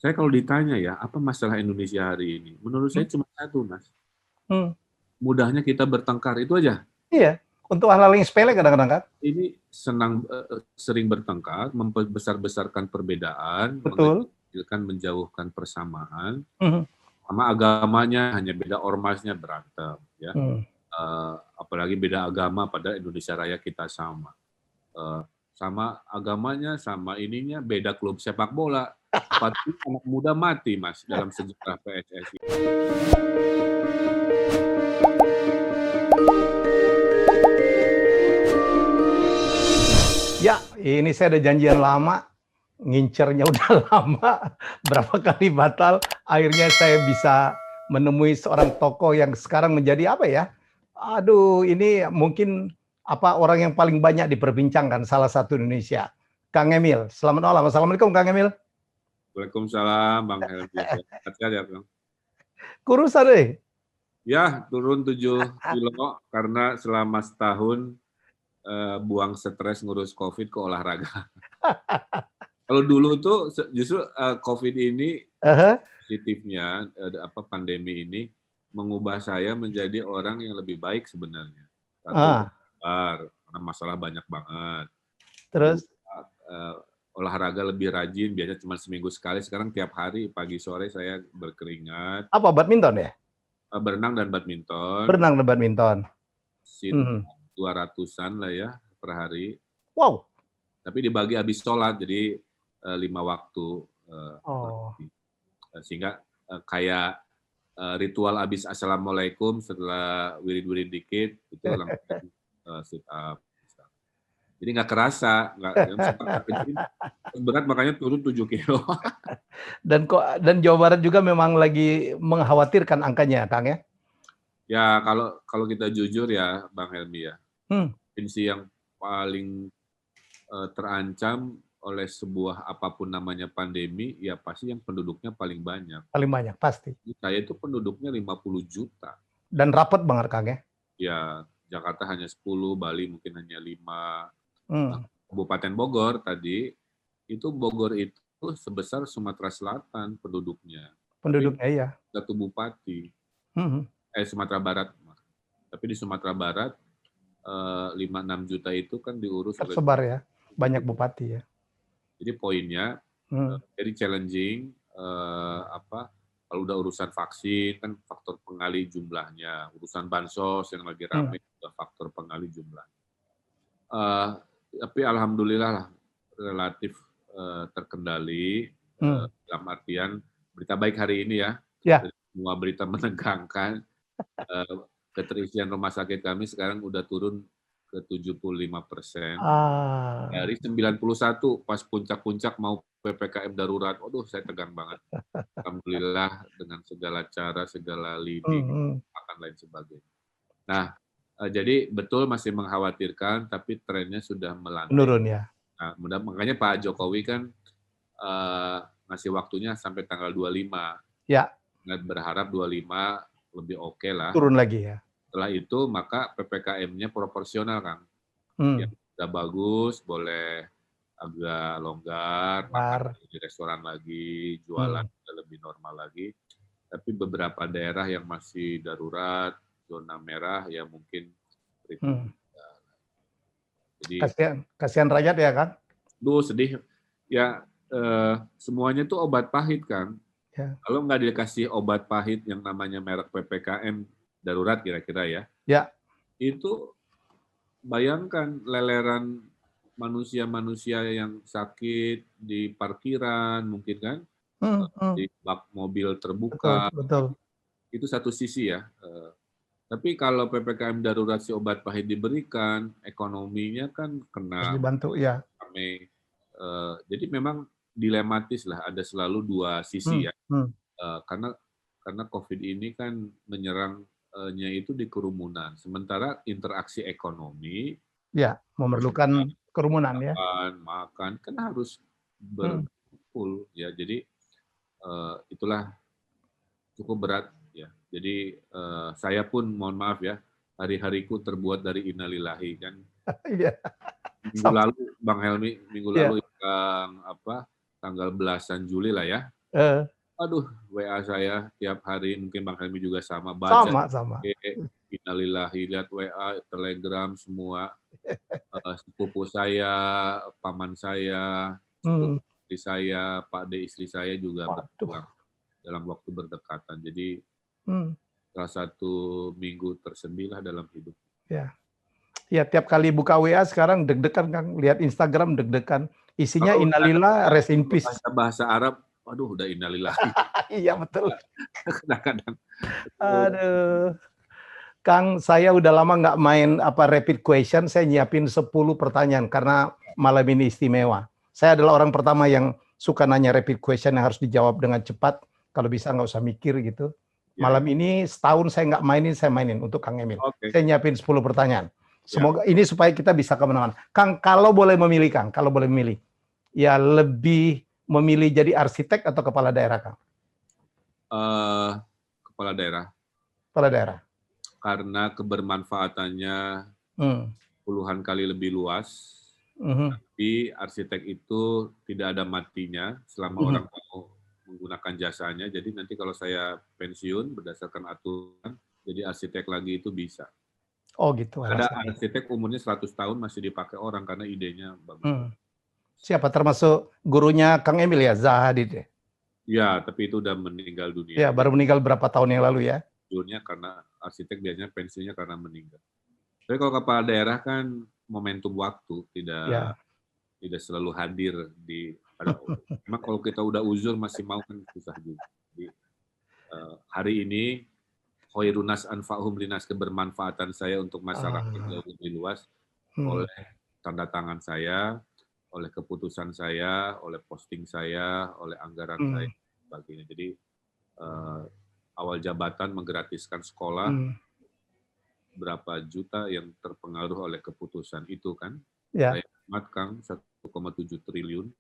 Saya kalau ditanya ya, apa masalah Indonesia hari ini? Menurut saya cuma satu, Mas. Mudahnya kita bertengkar, itu aja. Iya, untuk hal-hal yang sepele kadang-kadang kan. Ini sering bertengkar, membesar-besarkan perbedaan, Betul. mengecilkan, menjauhkan persamaan, sama agamanya hanya beda ormasnya berantem, ya. Apalagi beda agama, pada Indonesia Raya kita sama. Sama agamanya, sama ininya, beda klub sepak bola. 40 anak muda mati, Mas, dalam sejarah PSSI. Ya, ini saya ada janjian lama, ngincernya udah lama, berapa kali batal, akhirnya saya bisa menemui seorang tokoh yang sekarang menjadi apa ya? Aduh, ini mungkin orang yang paling banyak diperbincangkan, salah satu Indonesia. Kang Emil, selamat malam. Assalamualaikum Kang Emil. Waalaikumsalam, Bang Helmi. Sehat ya, Bang? Kurusan deh. Ya, turun 7 kilo karena selama setahun buang stres ngurus COVID ke olahraga. Kalau dulu tuh justru COVID ini positifnya, pandemi ini mengubah saya menjadi orang yang lebih baik sebenarnya. Satu, karena masalah banyak banget. Terus? Olahraga lebih rajin, biasanya cuma seminggu sekali, sekarang tiap hari, pagi sore saya berkeringat. Apa, badminton ya? Berenang dan badminton. Berenang dan badminton. 200-an lah ya per hari. Wow. Tapi dibagi habis sholat, jadi 5 waktu. Sehingga kayak ritual habis assalamualaikum setelah wirid-wirid dikit, itu langsung sit up. Jadi nggak kerasa, berat makanya turun 7 kilo. Dan Jawa Barat juga memang lagi mengkhawatirkan angkanya, Kang ya? Ya, kalau kita jujur ya, Bang Helmi ya, provinsi yang paling terancam oleh sebuah apapun namanya pandemi, ya pasti yang penduduknya paling banyak. Paling banyak, pasti. Saya itu penduduknya 50 juta. Dan rapat banget, Kang ya? Ya, Jakarta hanya 10, Bali mungkin hanya 5. Kabupaten Bogor tadi, Bogor itu sebesar Sumatera Selatan penduduknya. Penduduknya, iya. Satu bupati. Sumatera Barat. Tapi di Sumatera Barat, 5-6 juta itu kan diurus oleh... Tersebar ya, banyak bupati ya. Jadi poinnya, very challenging, kalau udah urusan vaksin, kan faktor pengali jumlahnya. Urusan bansos yang lagi ramai, juga faktor pengali jumlahnya. Tapi alhamdulillah lah, relatif terkendali, dalam artian berita baik hari ini ya. Semua berita menegangkan, keterisian rumah sakit kami sekarang udah turun ke 75%. Dari 91 pas puncak-puncak mau PPKM darurat, waduh saya tegang banget. Alhamdulillah dengan segala cara, segala lini, akan lain sebagainya. Nah, jadi betul masih mengkhawatirkan, tapi trennya sudah melandai. Menurun ya. Nah, makanya Pak Jokowi kan ngasih waktunya sampai tanggal 25. Ya. Berharap 25 lebih oke lah. Turun lagi ya. Setelah itu maka PPKM-nya proporsional, Kang. Yang sudah bagus, boleh agak longgar, makan di restoran lagi, jualan lebih normal lagi. Tapi beberapa daerah yang masih darurat, zona merah, ya mungkin jadi kasihan rakyat ya kan? Sedih. Ya, semuanya tuh obat pahit, Kang. Ya. Kalau nggak dikasih obat pahit yang namanya merek PPKM darurat kira-kira ya. Ya. Itu bayangkan leleran manusia-manusia yang sakit di parkiran mungkin kan, di bak mobil terbuka. Betul. Itu satu sisi ya. Tapi kalau PPKM darurat si obat pahit diberikan, ekonominya kan kena. Harus dibantu ya. Jadi memang dilematis lah, ada selalu dua sisi ya. Karena COVID ini kan menyerangnya itu di kerumunan. Sementara interaksi ekonomi ya memerlukan kerumunan ya. Makan kan harus berkumpul ya. Jadi itulah cukup berat ya. Jadi saya pun mohon maaf ya, hari-hariku terbuat dari innalillahi kan. Minggu lalu Bang Helmi, lalu yang tanggal belasan Juli lah ya. Eh, Aduh, WA saya tiap hari, mungkin Bang Helmi juga sama, baca, sama. innalillahi, lihat WA, Telegram, semua. Sepupu saya, paman saya, Hmm. sepupu istri saya, Pak D istri saya juga Waduh. berpulang dalam waktu berdekatan. Jadi Hmm. salah satu minggu tersedih lah dalam hidup. Ya. Ya, tiap kali buka WA sekarang deg-degan, Kang. Lihat Instagram deg-degan. Isinya Kalau udah innalillah, rest in peace. bahasa Arab, aduh udah innalillahi. Iya, betul. Kadang-kadang. Aduh. Kang, saya udah lama nggak main rapid question. Saya nyiapin 10 pertanyaan karena malam ini istimewa. Saya adalah orang pertama yang suka nanya rapid question yang harus dijawab dengan cepat. Kalau bisa nggak usah mikir gitu. Ya, Malam ini setahun saya nggak mainin, saya mainin untuk Kang Emil. oke. Saya nyiapin 10 pertanyaan. Ya. Semoga ini supaya kita bisa kemana-mana. Kang, kalau boleh memilih, Kang, kalau boleh memilih, ya lebih memilih jadi arsitek atau kepala daerah, Kang? Kepala daerah. Kepala daerah. Karena kebermanfaatannya puluhan kali lebih luas. Tapi arsitek itu tidak ada matinya selama orang mau menggunakan jasanya. Jadi nanti kalau saya pensiun berdasarkan aturan, jadi arsitek lagi itu bisa. Oh gitu. Ada arsitek umurnya 100 tahun masih dipakai orang karena idenya bagus. Siapa termasuk gurunya Kang Emil ya, Zaha Hadid? Ya, tapi itu udah meninggal dunia. Ya, baru meninggal berapa tahun yang lalu ya? Pensiunnya karena arsitek biasanya pensiunnya karena meninggal. Tapi kalau kepala daerah kan momentum waktu, tidak selalu hadir di memang kalau kita udah uzur masih mau kan susah juga. Jadi, hari ini Khairunas anfa'hum linas, kebermanfaatan saya untuk masyarakat jauh lebih luas oleh tanda tangan saya, oleh keputusan saya, oleh posting saya, oleh anggaran saya, sebagainya. Jadi awal jabatan menggratiskan sekolah, berapa juta yang terpengaruh oleh keputusan itu kan. Ya. Saya hemat Kang 1,7 triliun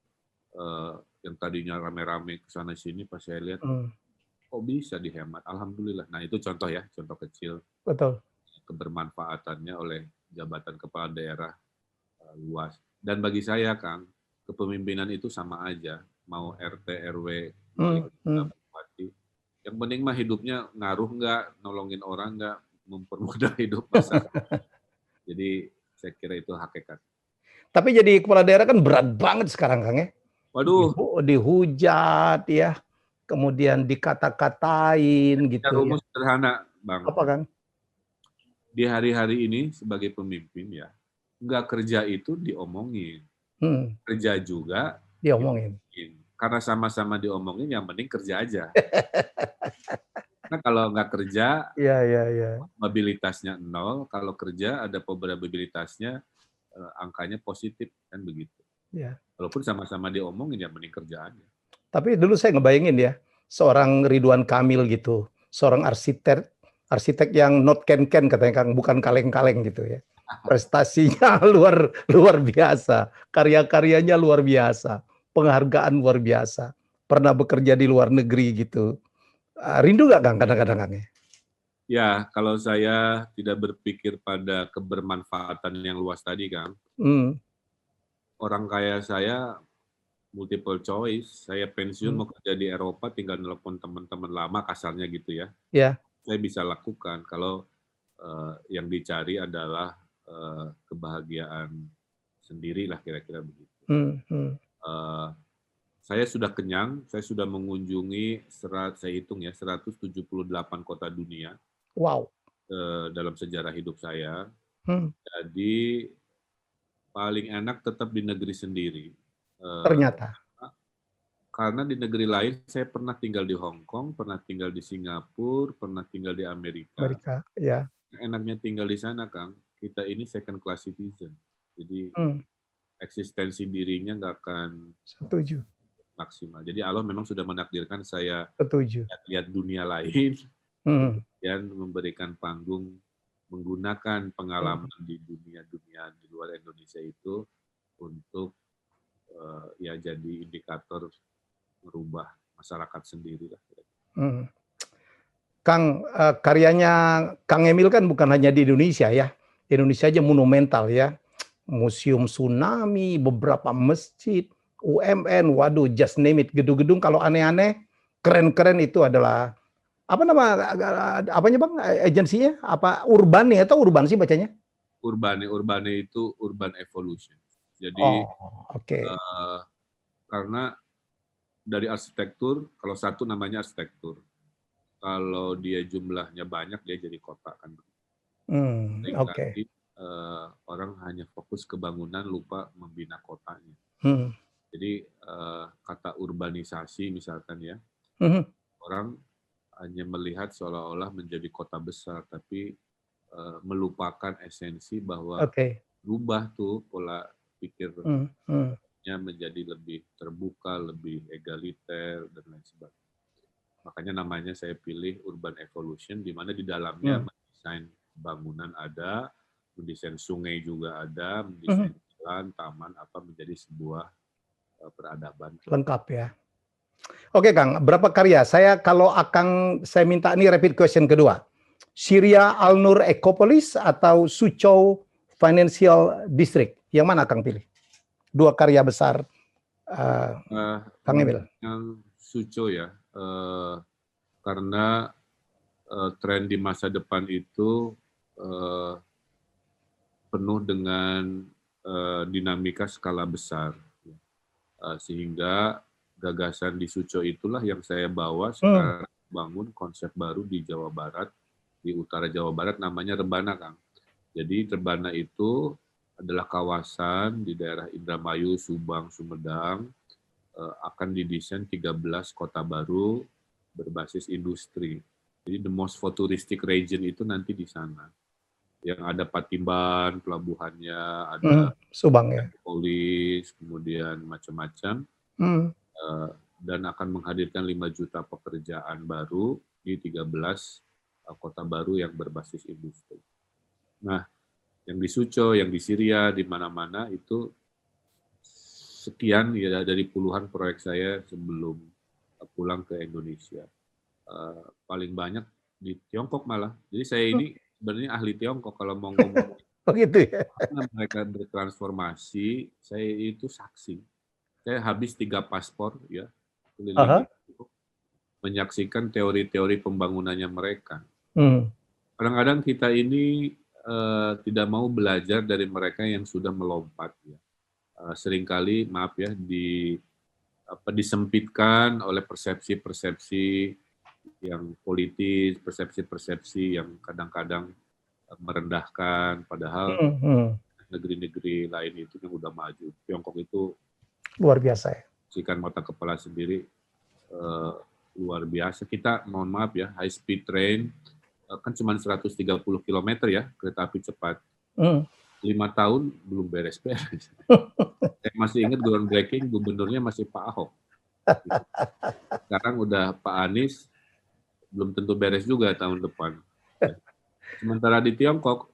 yang tadinya rame-rame ke sana sini, pas saya lihat kok bisa dihemat, alhamdulillah. Nah itu contoh ya, contoh kecil. Betul. Kebermanfaatannya oleh jabatan kepala daerah luas. Dan bagi saya Kang, kepemimpinan itu sama aja, mau RT, RW, wali kota, bupati. Yang penting mah hidupnya ngaruh nggak, nolongin orang nggak, mempermudah hidup masyarakat. Jadi saya kira itu hakikat. Tapi jadi kepala daerah kan berat banget sekarang, Kang ya. Waduh. Dihujat ya, kemudian dikata-katain gitu ya. Rumus sederhana, Bang. Apa, Kang? Di hari-hari ini sebagai pemimpin ya, nggak kerja itu diomongin. Kerja juga diomongin. Karena sama-sama diomongin, yang penting kerja aja. Nah, kalau nggak kerja, probabilitasnya 0. Kalau kerja ada probabilitasnya angkanya positif, kan begitu. Ya. Walaupun sama-sama diomongin, yang penting kerja aja. Tapi dulu saya ngebayangin ya, seorang Ridwan Kamil gitu, seorang arsitek yang not ken-ken katanya Kang, bukan kaleng-kaleng gitu ya. Prestasinya luar biasa, karya-karyanya luar biasa, penghargaan luar biasa, pernah bekerja di luar negeri gitu. Rindu nggak Kang kadang-kadang Kang? Ya, kalau saya tidak berpikir pada kebermanfaatan yang luas tadi Kang, orang kaya saya multiple choice, saya pensiun mau kerja di Eropa, tinggal nelpon teman-teman lama, kasarnya gitu ya. Saya bisa lakukan kalau yang dicari adalah kebahagiaan sendiri lah, kira-kira begitu. Saya sudah kenyang, saya sudah mengunjungi, saya hitung ya, 178 kota dunia. Wow. Dalam sejarah hidup saya. Jadi paling enak tetap di negeri sendiri. Ternyata. Karena di negeri lain, saya pernah tinggal di Hong Kong, pernah tinggal di Singapura, pernah tinggal di Amerika. Ya. Enaknya tinggal di sana, Kang, kita ini second class citizen. Jadi eksistensi dirinya nggak akan maksimal. Jadi Allah memang sudah menakdirkan saya lihat dunia lain, dan memberikan panggung, menggunakan pengalaman di dunia-dunia di luar Indonesia itu untuk ya jadi indikator merubah masyarakat sendiri lah. Kang, karyanya Kang Emil kan bukan hanya di Indonesia ya. Indonesia aja monumental ya. Museum Tsunami, beberapa masjid, UMN, waduh, just name it, gedung-gedung kalau aneh-aneh, keren-keren itu adalah apa nama apanya Bang agensinya? Apa Urbane atau Urban sih bacanya? Urbane itu urban evolution. Jadi Oh, oke. karena dari arsitektur, kalau satu namanya arsitektur, kalau dia jumlahnya banyak dia jadi kota kan. Oke. Nanti orang hanya fokus ke bangunan lupa membina kotanya. Jadi kata urbanisasi misalkan ya, orang hanya melihat seolah-olah menjadi kota besar, tapi melupakan esensi bahwa berubah tuh pola pikirnya menjadi lebih terbuka, lebih egaliter dan lain sebagainya. Makanya namanya saya pilih urban evolution, di mana di dalamnya mendesain bangunan ada, mendesain sungai juga ada, mendesain jalan, taman, apa menjadi sebuah peradaban. Lengkap ya. Oke Kang, berapa karya? Kalau saya minta ini rapid question kedua. Syria Al Nur Ecopolis atau Suzhou Financial District? Yang mana Kang pilih? Dua karya besar Kang Emil. Yang Suzhou ya, karena tren di masa depan itu penuh dengan dinamika skala besar, sehingga gagasan di Suzhou itulah yang saya bawa sekarang bangun konsep baru di Jawa Barat, di utara Jawa Barat namanya Rebana, Kang. Jadi Rebana itu adalah kawasan di daerah Indramayu, Subang, Sumedang, akan didesain 13 kota baru berbasis industri. Jadi the most futuristic region itu nanti di sana. Yang ada Patimban, pelabuhannya, ada Subang ya. Polis, kemudian macam-macam. Dan akan menghadirkan 5 juta pekerjaan baru di 13 kota baru yang berbasis industri. Nah, yang di Suzhou, yang di Syria, di mana-mana itu sekian ya dari puluhan proyek saya sebelum pulang ke Indonesia. Paling banyak di Tiongkok malah. Jadi saya ini sebenarnya ahli Tiongkok kalau mau ngomong. Begitu ya. Karena mereka bertransformasi, saya itu saksi. Saya habis 3 paspor ya, keliling menyaksikan teori-teori pembangunannya mereka. Kadang-kadang kita ini tidak mau belajar dari mereka yang sudah melompat ya. Seringkali maaf ya disempitkan oleh persepsi-persepsi yang politis, persepsi-persepsi yang kadang-kadang merendahkan, padahal negeri-negeri lain itu yang udah maju. Tiongkok itu luar biasa ya. Sikan mata kepala sendiri luar biasa. Kita mohon maaf ya, high speed train kan cuma 130 km ya, kereta api cepat. 5 tahun belum beres-beres. Saya masih ingat groundbreaking gubernurnya masih Pak Ahok. Sekarang udah Pak Anies, belum tentu beres juga tahun depan. Sementara di Tiongkok,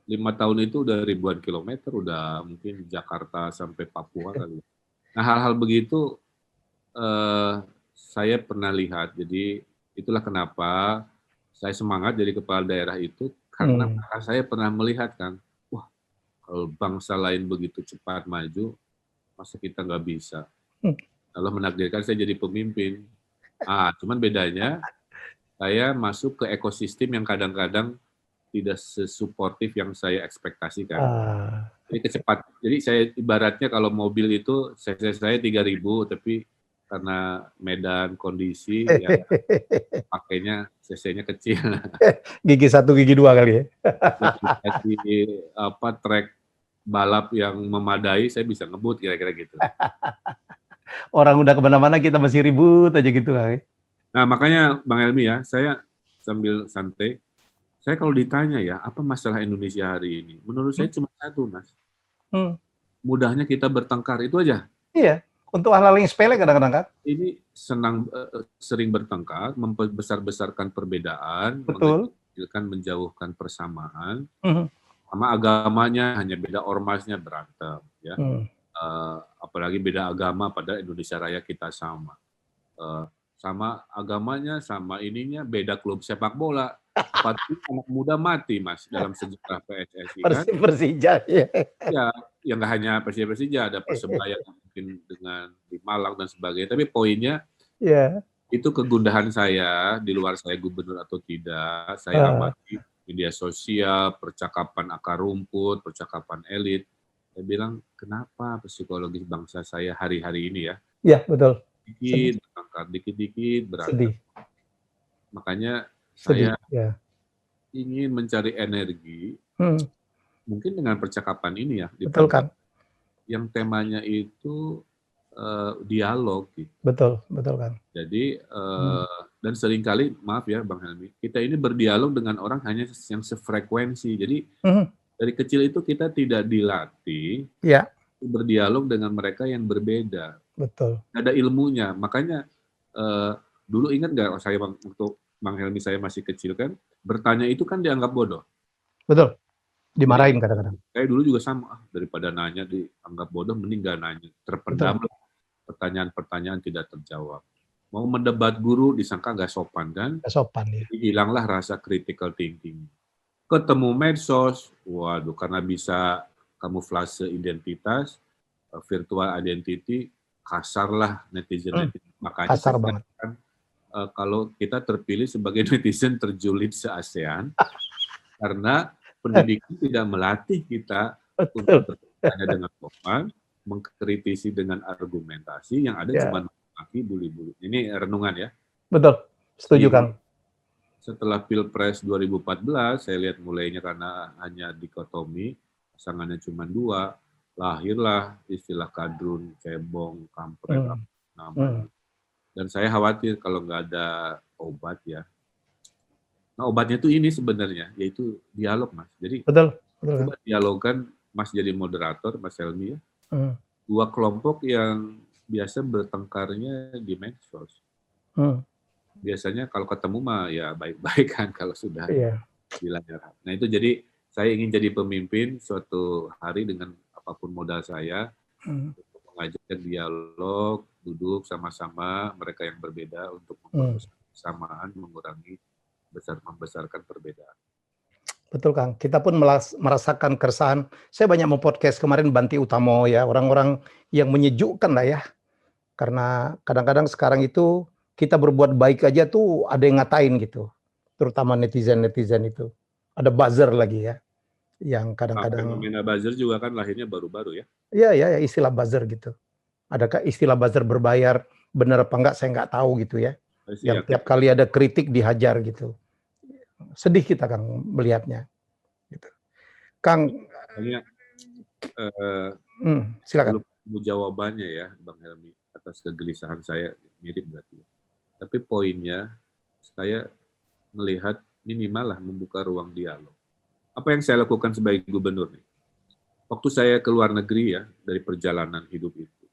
5 tahun itu udah ribuan kilometer, udah mungkin Jakarta sampai Papua kali. Nah hal-hal begitu saya pernah lihat, jadi itulah kenapa saya semangat jadi kepala daerah itu, karena saya pernah melihat kan, wah kalau bangsa lain begitu cepat maju, masa kita nggak bisa. Allah menakdirkan saya jadi pemimpin. Cuman bedanya saya masuk ke ekosistem yang kadang-kadang tidak sesuportif yang saya ekspektasikan. Jadi saya ibaratnya kalau mobil itu cc saya 3.000, tapi karena medan kondisi ya pakainya cc-nya kecil. Gigi 1, gigi 2 kali ya. Jadi trek balap yang memadai saya bisa ngebut kira-kira gitu. Orang udah kemana-mana kita masih ribut aja gitu kali. Nah makanya Bang Helmy ya, saya sambil santai, saya kalau ditanya ya apa masalah Indonesia hari ini, menurut saya cuma satu Mas. Mudahnya kita bertengkar itu aja. Iya, untuk hal-hal yang sepele kadang-kadang kan. Ini sering bertengkar, membesar-besarkan perbedaan, menjauhkan persamaan, sama agamanya hanya beda ormasnya berantem ya. Apalagi beda agama pada Indonesia Raya kita sama. Sama agamanya, sama ininya beda klub sepak bola. Anak muda mati Mas dalam sejarah PSSI kan. Persija ya. Ya, yang nggak hanya Persija, ada Persebaya mungkin dengan di Malang dan sebagainya. Tapi poinnya Iya. itu kegundahan saya, di luar saya gubernur atau tidak, saya amati media sosial, percakapan akar rumput, percakapan elit. Saya bilang, kenapa psikologis bangsa saya hari-hari ini ya, Iya, betul. dikit berangkat, dikit-dikit berangkat. Sedih. Makanya Sedih, saya ya. ingin mencari energi, mungkin dengan percakapan ini ya, di Betul, Kang. yang temanya itu dialog gitu. Betul, betul, Kang. Jadi dan seringkali, maaf ya Bang Helmi, kita ini berdialog dengan orang hanya yang sefrekuensi. Jadi dari kecil itu kita tidak dilatih berdialog dengan mereka yang berbeda. Betul. Ada ilmunya. Makanya dulu ingat nggak saya untuk Bang Helmi, saya masih kecil kan, bertanya itu kan dianggap bodoh. Betul. Dimarahin kadang-kadang. Saya dulu juga sama, daripada nanya dianggap bodoh, mending nggak nanya. Terpendam pertanyaan-pertanyaan tidak terjawab. Mau mendebat guru disangka nggak sopan kan? Nggak sopan ya. Jadi hilanglah rasa critical thinking. Ketemu medsos, waduh, karena bisa kamuflase identitas, virtual identity, kasarlah netizen. Makanya kasar banget. Kalau kita terpilih sebagai netizen terjulid se-ASEAN, karena pendidikan tidak melatih kita untuk bertanya dengan sopan, mengkritisi dengan argumentasi, yang ada cuma maki, bully-bully. Ini renungan ya. Betul, setuju Kang. Setelah Pilpres 2014, saya lihat mulainya karena hanya dikotomi, pasangannya cuma 2, lahirlah istilah kadrun, cebong, kampret, namanya. Dan saya khawatir kalau nggak ada obat ya. Nah, obatnya itu ini sebenarnya, yaitu dialog, Mas. Jadi coba dialogkan, Mas jadi moderator, Mas Helmi ya. 2 kelompok yang biasa bertengkarnya di medsos. Biasanya kalau ketemu mah ya baik-baik kan kalau sudah di layar. Nah itu jadi saya ingin jadi pemimpin suatu hari dengan apapun modal saya untuk mengajak dialog, duduk sama-sama mereka yang berbeda untuk memperbesar kesamaan, mengurangi membesarkan perbedaan. Betul Kang, kita pun merasakan keresahan. Saya banyak mau-podcast kemarin Banti Utamo ya, orang-orang yang menyejukkan lah ya. Karena kadang-kadang sekarang itu kita berbuat baik aja tuh ada yang ngatain gitu. Terutama netizen-netizen itu. Ada buzzer lagi ya. Yang kadang-kadang fenomena buzzer juga kan lahirnya baru-baru ya. Iya, istilah buzzer gitu. Adakah istilah buzzer berbayar, benar apa enggak saya nggak tahu gitu ya. Yang tiap kali ada kritik dihajar gitu. Sedih kita Kang melihatnya. Gitu. Kang, silakan. Belum jawabannya ya Bang Helmi atas kegelisahan saya, mirip berarti. Tapi poinnya saya melihat minimal lah membuka ruang dialog. Apa yang saya lakukan sebagai gubernur nih? Waktu saya ke luar negeri ya, dari perjalanan hidup itu,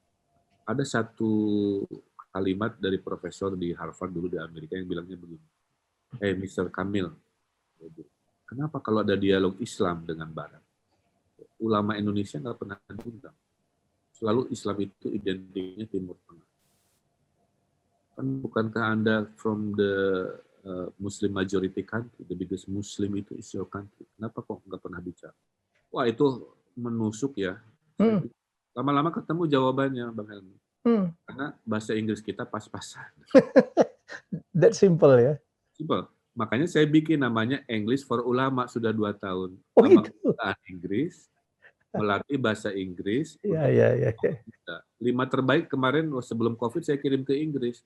ada satu kalimat dari profesor di Harvard dulu di Amerika yang bilangnya begini, Mr. Kamil, kenapa kalau ada dialog Islam dengan Barat, ulama Indonesia nggak pernah diundang? Selalu Islam itu identiknya Timur Tengah. Kan bukankah Anda from the Muslim majority country, the biggest Muslim itu is your country. Kenapa kok nggak pernah bicara? Wah itu menusuk ya. Lama-lama ketemu jawabannya Bang Helmi. Karena bahasa Inggris kita pas-pasan. That simple ya. Simple. Makanya saya bikin namanya English for Ulama sudah 2 tahun. Oh gitu. Inggris, melatih bahasa Inggris. Iya. 5 terbaik kemarin sebelum COVID saya kirim ke Inggris.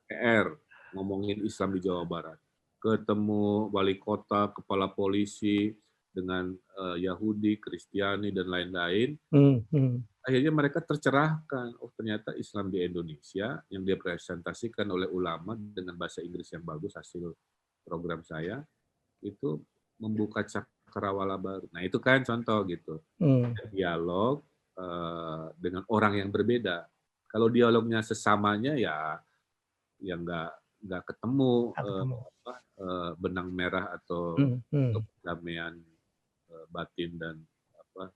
PR ngomongin Islam di Jawa Barat. Ketemu wali kota, kepala polisi dengan Yahudi, Kristiani dan lain-lain. Akhirnya mereka tercerahkan, oh ternyata Islam di Indonesia yang dipresentasikan oleh ulama dengan bahasa Inggris yang bagus, hasil program saya itu membuka cakrawala baru. Nah itu kan contoh gitu, dialog dengan orang yang berbeda. Kalau dialognya sesamanya ya nggak ketemu benang merah atau perdamaian batin dan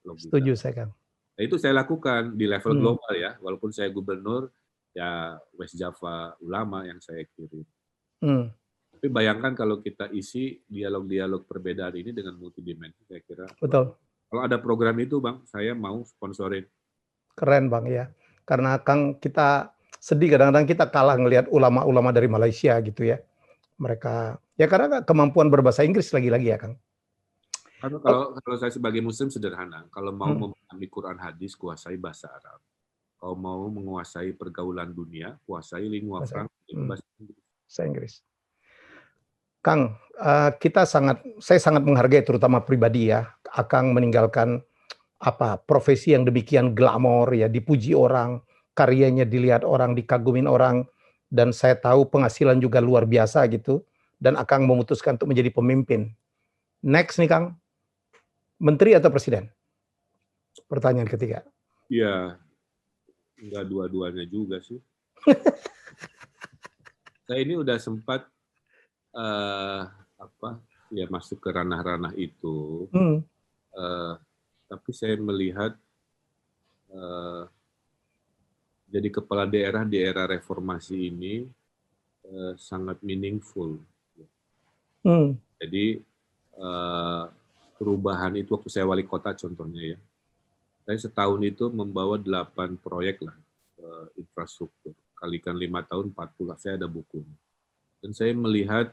logika. Setuju saya Kang. Nah, itu saya lakukan di level global ya, walaupun saya gubernur ya West Java ulama yang saya kirim. Tapi bayangkan kalau kita isi dialog-dialog perbedaan ini dengan multidimensi, saya kira. Betul. Kalau ada program itu Bang, saya mau sponsorin. Keren Bang ya. Karena Kang kita sedih kadang-kadang kita kalah ngelihat ulama-ulama dari Malaysia gitu ya. Mereka ya karena kemampuan berbahasa Inggris lagi-lagi ya Kang. Karena Oh, kalau saya sebagai muslim sederhana, kalau mau hmm, memahami Quran hadis kuasai bahasa Arab. Kalau mau menguasai pergaulan dunia, kuasai lingua bahasa, franca, itu bahasa Inggris. bahasa Inggris. Kang, saya sangat menghargai terutama pribadi ya, Akang meninggalkan profesi yang demikian glamor ya, dipuji orang, karyanya dilihat orang, dikagumin orang, dan saya tahu penghasilan juga luar biasa gitu, dan Akang memutuskan untuk menjadi pemimpin. Next nih Kang, menteri atau presiden? Pertanyaan ketiga. Iya, nggak dua-duanya juga sih. Saya ini udah sempat eh, ya masuk ke ranah-ranah itu, Hmm, eh, tapi saya melihat eh, jadi kepala daerah di era reformasi ini sangat meaningful. hmm, Jadi eh, perubahan itu waktu saya wali kota contohnya ya, saya setahun itu membawa 8 proyek lah infrastruktur. Kalikan 5 tahun 40 lah, saya ada bukunya. Dan saya melihat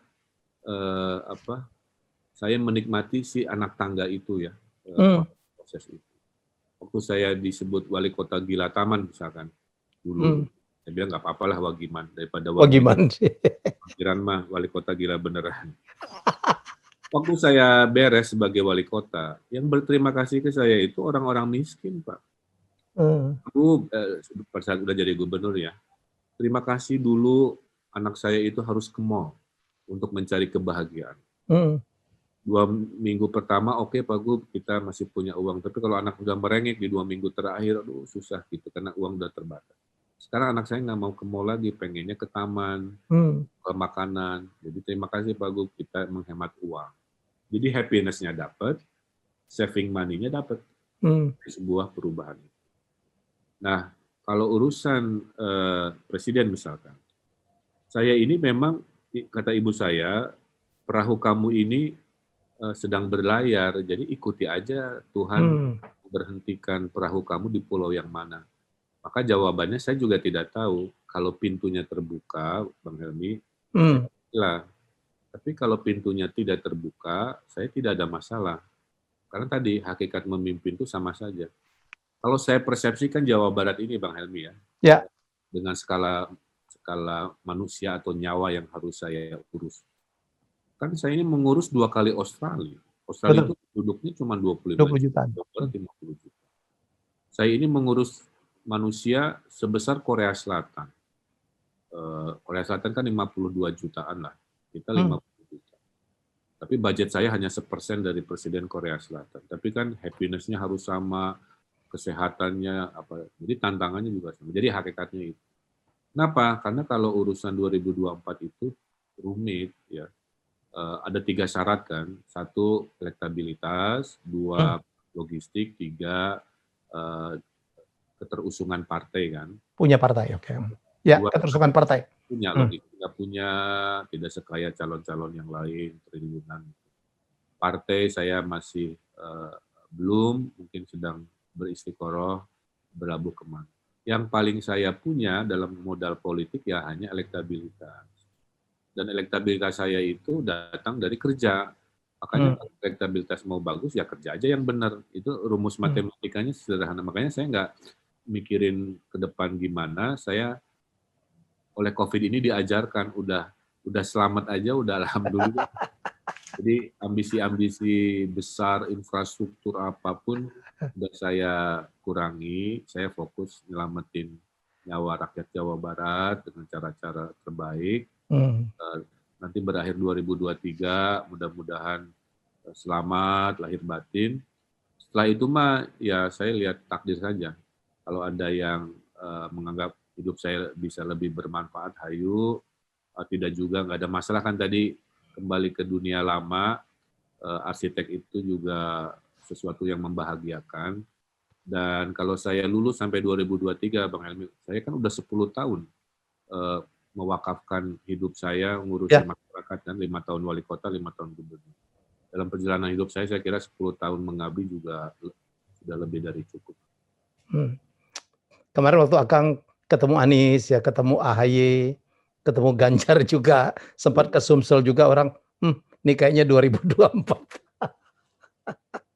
eh, apa saya menikmati si anak tangga itu ya, hmm, proses itu. Waktu saya disebut wali kota gila taman misalkan dulu, hmm. saya bilang nggak apa-apa lah Wagiman daripada Wah Wagiman gimana sih? pikiran mah wali kota gila beneran. Waktu saya beres sebagai wali kota, yang berterima kasih ke saya itu orang-orang miskin, Pak. Hmm, Aku pada saat udah jadi gubernur ya, terima kasih dulu anak saya itu harus ke mall untuk mencari kebahagiaan. hmm, 2 minggu pertama oke Pak Gub, kita masih punya uang. Tapi kalau anak udah merengek di 2 minggu terakhir, aduh susah gitu karena uang udah terbatas. Sekarang anak saya nggak mau ke mall lagi, pengennya ke taman, hmm, ke makanan. Jadi terima kasih Pak Gub, kita menghemat uang. Jadi happiness-nya dapat, saving money-nya dapat hmm, di sebuah perubahan. Nah, kalau urusan presiden misalkan, saya ini memang kata ibu saya, perahu kamu ini sedang berlayar, jadi ikuti aja Tuhan hmm, berhentikan perahu kamu di pulau yang mana. Maka jawabannya saya juga tidak tahu. Kalau pintunya terbuka, Bang Helmi, saya hmm, lah. Tapi kalau pintunya tidak terbuka, saya tidak ada masalah. Karena tadi hakikat memimpin itu sama saja. Kalau saya persepsikan Jawa Barat ini, Bang Helmi ya, ya, dengan skala skala manusia atau nyawa yang harus saya urus. Kan saya ini mengurus 2 kali Australia. Australia itu betul, penduduknya cuma 25 20 juta, jutaan. Jawa Barat 50 juta. Saya ini mengurus manusia sebesar Korea Selatan. Korea Selatan kan 52 jutaan lah, kita Hmm, 50 juta. Tapi budget saya hanya 1% dari Presiden Korea Selatan. Tapi kan happiness-nya harus sama, kesehatannya apa. Jadi tantangannya juga sama. Jadi hakikatnya itu. Kenapa? Karena kalau urusan 2024 itu rumit ya. Ada 3 syarat kan. 1 elektabilitas, hmm. 2 logistik, 3 eh, keterusungan partai kan. Punya partai, oke. Ya, 2 keterusan partai. punya Hmm, logistik, nggak punya, tidak sekaya calon-calon yang lain triliunan. Partai saya masih belum, mungkin sedang beristiqoroh berlabuh kemana. Yang paling saya punya dalam modal politik ya hanya elektabilitas. Dan elektabilitas saya itu datang dari kerja. Makanya hmm, kalau elektabilitas mau bagus ya kerja aja yang benar. Itu rumus hmm. matematikanya sederhana. Makanya saya nggak mikirin ke depan gimana. Saya oleh COVID ini diajarkan udah selamat aja udah alhamdulillah. Jadi ambisi-ambisi besar infrastruktur apapun udah saya kurangi. Saya fokus nyelamatin nyawa rakyat Jawa Barat dengan cara-cara terbaik. Hmm. Nanti berakhir 2023 mudah-mudahan selamat lahir batin. Setelah itu mah ya saya lihat takdir saja. Kalau ada yang menganggap hidup saya bisa lebih bermanfaat, hayu. Tidak juga nggak ada masalah kan tadi kembali ke dunia lama. Arsitek itu juga sesuatu yang membahagiakan. Dan kalau saya lulus sampai 2023, Bang Helmi, saya kan udah 10 tahun eh, mewakafkan hidup saya ngurusi Ya, masyarakat dan 5 tahun wali kota, 5 tahun gubernur. Dalam perjalanan hidup saya kira 10 tahun mengabdi juga sudah lebih dari cukup. hmm. Kemarin waktu Akang ketemu Anies, ya ketemu AHY, ketemu Ganjar juga, sempat ke Sumsel juga orang, ini kayaknya 2024.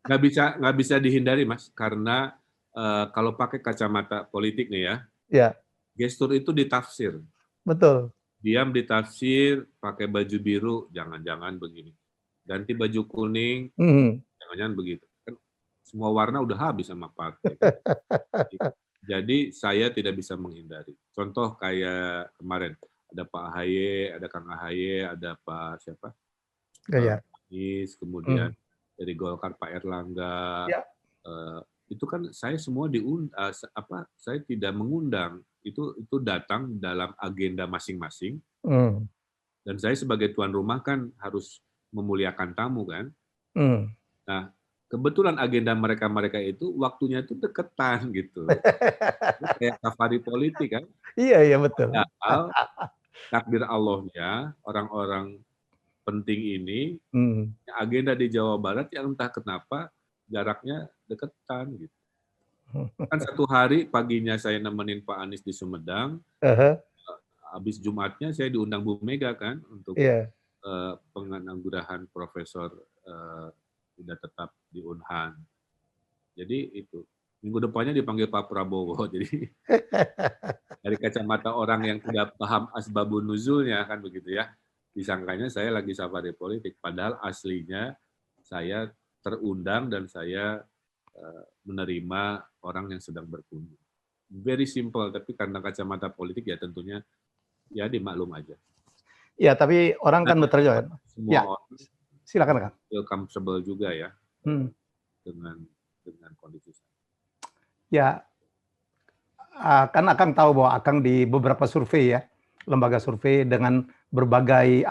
Nggak bisa dihindari, Mas, karena kalau pakai kacamata politik nih ya, Ya, gestur itu ditafsir. betul. Diam ditafsir, pakai baju biru, jangan-jangan begini. Ganti baju kuning, jangan-jangan begitu. Kan semua warna udah habis sama partai. Kan? Jadi saya tidak bisa menghindari. Contoh kayak kemarin, ada Pak AHY, ada Kang AHY, ada Pak siapa? Iya. Anies, kemudian dari Golkar Pak Erlangga. Ya. Itu kan saya semua saya tidak mengundang. Itu datang dalam agenda masing-masing. Dan saya sebagai tuan rumah kan harus memuliakan tamu kan. Nah, kebetulan agenda mereka itu waktunya itu deketan gitu. Kayak safari politik kan. Iya betul. Padahal takdir Allahnya orang-orang penting ini agenda di Jawa Barat yang entah kenapa jaraknya deketan gitu. Kan satu hari paginya saya nemenin Pak Anies di Sumedang, habis Jumatnya saya diundang Bu Mega kan untuk penganugerahan profesor sudah tetap di Unhan. Jadi itu minggu depannya dipanggil Pak Prabowo. Jadi dari kacamata orang yang tidak paham asbabun nuzulnya kan begitu ya, disangkanya saya lagi safari politik. Padahal aslinya saya terundang dan saya menerima orang yang sedang berkunjung. Very simple, tapi karena kacamata politik ya tentunya ya dimaklum aja. Ya, tapi orang kan bertanya, semua ya, orang silakan Kang. feel comfortable juga ya dengan kondisi. Ya, kan Akang tahu bahwa Akang di beberapa survei ya, lembaga survei dengan berbagai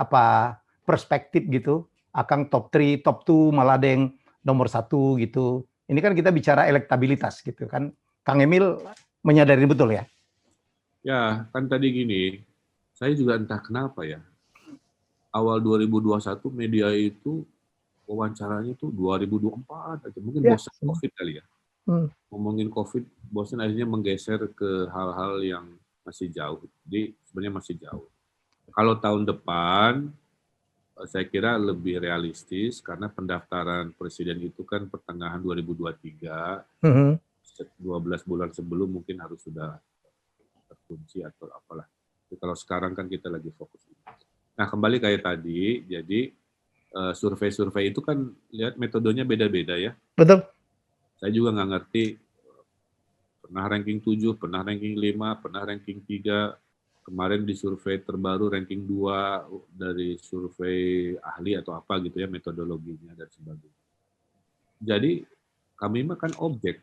perspektif gitu, Akang top 3, top 2, malah ada yang nomor 1 gitu. Ini kan kita bicara elektabilitas gitu kan. Kang Emil menyadari betul ya? Ya, kan tadi gini, saya juga entah kenapa ya, awal 2021 media itu wawancaranya itu 2024 aja, mungkin bosan COVID kali ya. Ngomongin COVID, bosan akhirnya menggeser ke hal-hal yang masih jauh. Jadi sebenarnya masih jauh. Kalau tahun depan, saya kira lebih realistis karena pendaftaran presiden itu kan pertengahan 2023, 12 bulan sebelum mungkin harus sudah terkunci atau apalah. Jadi kalau sekarang kan kita lagi fokus. Nah kembali kayak tadi, jadi survei-survei itu kan lihat metodenya beda-beda ya. Betul. Saya juga nggak ngerti, pernah ranking 7, pernah ranking 5, pernah ranking 3, kemarin di survei terbaru ranking 2 dari survei ahli atau apa gitu ya, metodologinya dan sebagainya. Jadi kami mah kan objek,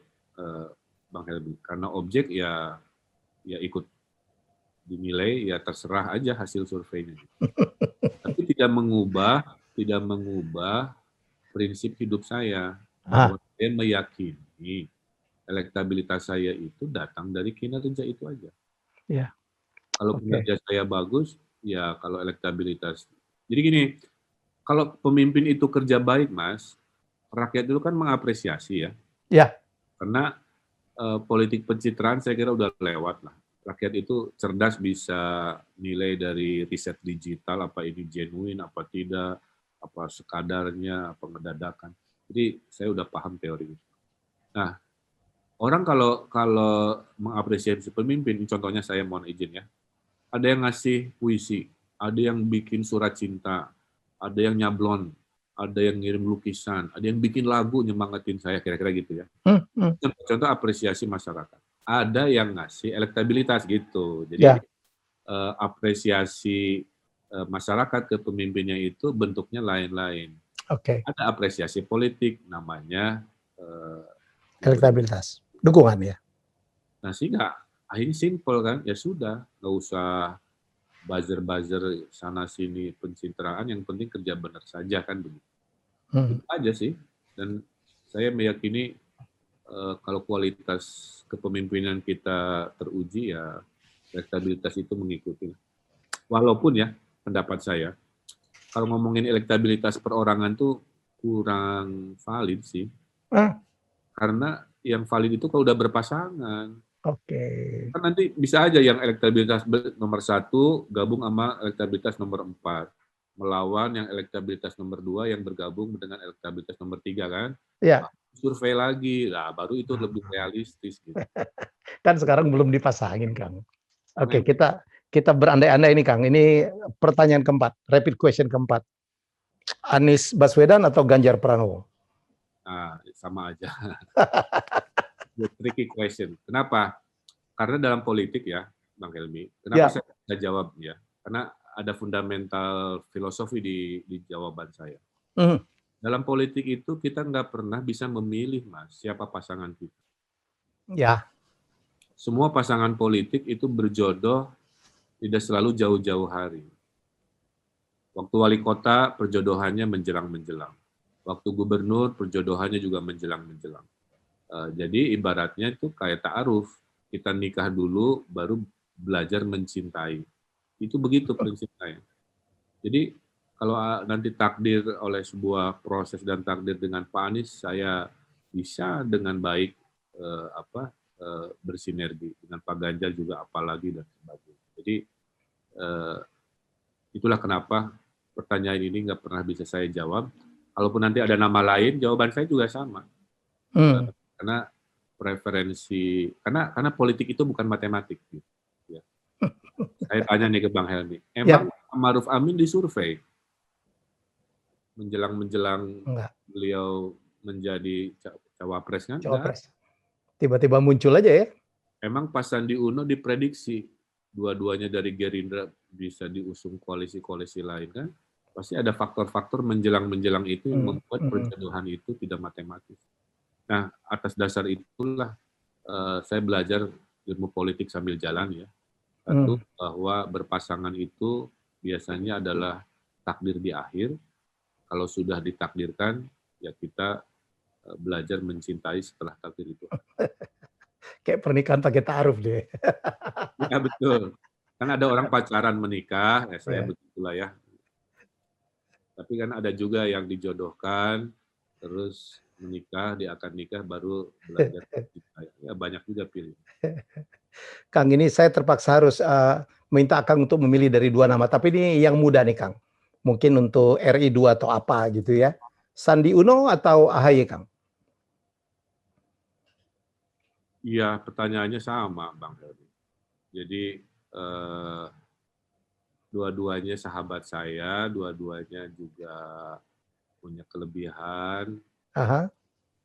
Bang Helmi, karena objek ya ikut dinilai, ya terserah aja hasil surveinya. Tapi tidak mengubah prinsip hidup saya, bahwa saya meyakini elektabilitas saya itu datang dari kinerja itu aja. Ya. Kalau kinerja saya bagus, ya kalau elektabilitas. Jadi gini, kalau pemimpin itu kerja baik, Mas, rakyat itu kan mengapresiasi ya. Ya. Karena politik pencitraan saya kira udah lewat lah. Rakyat itu cerdas bisa nilai dari riset digital, apa ini genuine, apa tidak, apa sekadarnya, apa ngedadakan. Jadi saya udah paham teori itu. Nah, orang kalau mengapresiasi pemimpin, contohnya saya mohon izin ya, ada yang ngasih puisi, ada yang bikin surat cinta, ada yang nyablon, ada yang ngirim lukisan, ada yang bikin lagu nyemangatin saya, kira-kira gitu ya. Contoh apresiasi masyarakat. Ada yang ngasih elektabilitas gitu. Jadi apresiasi masyarakat ke pemimpinnya itu bentuknya lain-lain. Ada apresiasi politik, namanya elektabilitas, dukungan ya. Nah sehingga akhirnya simple kan, ya sudah, nggak usah buzzer-buzzer sana sini pencitraan, yang penting kerja benar saja kan begitu. Itu aja sih. Dan saya meyakini kalau kualitas kepemimpinan kita teruji, ya elektabilitas itu mengikuti. Walaupun ya pendapat saya, kalau ngomongin elektabilitas perorangan tuh kurang valid sih. Karena yang valid itu kalau udah berpasangan. Oke. Kan nanti bisa aja yang elektabilitas nomor 1 gabung sama elektabilitas nomor 4. Melawan yang elektabilitas nomor 2 yang bergabung dengan elektabilitas nomor 3 kan. Ya. Survei lagi, nah baru itu lebih realistis gitu. Kan sekarang belum dipasangin, Kang. Oke, Memang kita berandai-andai ini, Kang. Ini pertanyaan keempat, rapid question keempat. Anies Baswedan atau Ganjar Pranowo? sama aja. The tricky question. Kenapa? Karena dalam politik ya, Bang Helmi, kenapa saya tidak jawab ya? Karena ada fundamental filosofi di jawaban saya. Dalam politik itu kita nggak pernah bisa memilih, Mas, siapa pasangan kita. Ya. Semua pasangan politik itu berjodoh tidak selalu jauh-jauh hari. Waktu wali kota, perjodohannya menjelang-menjelang. Waktu gubernur, perjodohannya juga menjelang-menjelang. Jadi ibaratnya itu kayak ta'aruf. Kita nikah dulu, baru belajar mencintai. Itu begitu prinsip saya. Jadi kalau nanti takdir oleh sebuah proses dan takdir dengan Pak Anies, saya bisa dengan baik bersinergi dengan Pak Ganjar juga apalagi dan sebagainya. Jadi itulah kenapa pertanyaan ini nggak pernah bisa saya jawab. Kalaupun nanti ada nama lain, jawaban saya juga sama. Karena preferensi, karena politik itu bukan matematik. Gitu. Ya. Saya tanya nih ke Bang Helmi, emang Ma'ruf Amin disurvei menjelang beliau menjadi cawapres kan? Cawapres. Tiba-tiba muncul aja ya? Emang pas Sandi Uno diprediksi dua-duanya dari Gerindra bisa diusung koalisi-koalisi lain kan? Pasti ada faktor-faktor menjelang-menjelang itu yang membuat perjodohan itu tidak matematis. Nah, atas dasar itulah saya belajar ilmu politik sambil jalan ya. Satu, bahwa berpasangan itu biasanya adalah takdir di akhir. Kalau sudah ditakdirkan, ya kita belajar mencintai setelah takdir itu. Kayak pernikahan pakai ta'aruf deh. Ya betul. Kan ada orang pacaran menikah, ya saya begitulah ya. Tapi kan ada juga yang dijodohkan, terus menikah, di akad nikah baru belajar mencintai. Ya banyak juga pilih. Kang, ini saya terpaksa harus minta Kang untuk memilih dari 2 nama, tapi ini yang muda nih, Kang. Mungkin untuk RI 2 atau apa gitu ya. Sandi Uno atau AHY, Kang? Iya, pertanyaannya sama, Bang Helmi. Jadi dua-duanya sahabat saya, dua-duanya juga punya kelebihan.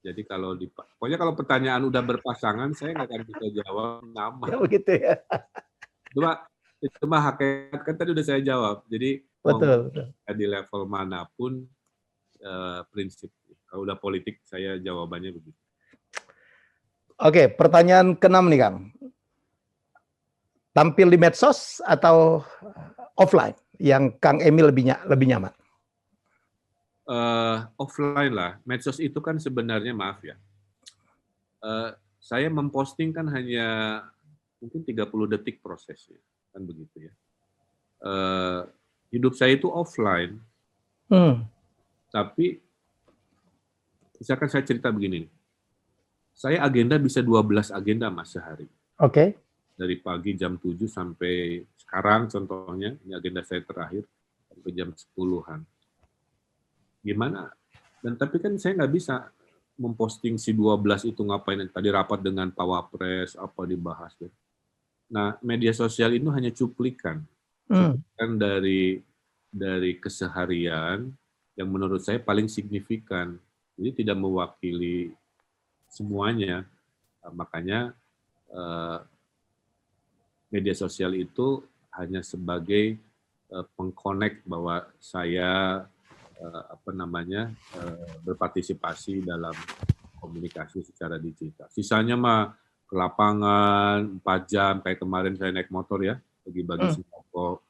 Jadi pokoknya kalau pertanyaan udah berpasangan, saya nggak akan bisa jawab nama. Ya begitu ya. Itu mah hakikat kan tadi udah saya jawab. Jadi betul. Di level manapun prinsip. Kalau udah politik, saya jawabannya begitu. Oke, pertanyaan ke-6 nih, Kang. Tampil di medsos atau offline yang Kang Emil lebih nyaman? Offline lah. Medsos itu kan sebenarnya, maaf ya, saya memposting kan hanya mungkin 30 detik prosesnya, kan begitu ya. Hidup saya itu offline, tapi misalkan saya cerita begini, saya agenda bisa 12 agenda, Mas, sehari. Oke. Dari pagi jam 7 sampai sekarang contohnya, ini agenda saya terakhir, sampai jam 10-an. Gimana? Dan tapi kan saya nggak bisa memposting si 12 itu ngapain, tadi rapat dengan Pak Wapres, apa dibahas. Nah, media sosial itu hanya cuplikan dari keseharian yang menurut saya paling signifikan. Jadi tidak mewakili semuanya. Makanya media sosial itu hanya sebagai pengkonek bahwa saya berpartisipasi dalam komunikasi secara digital. Sisanya mah ke lapangan 4 jam kayak kemarin saya naik motor ya, bagi-bagi sembako,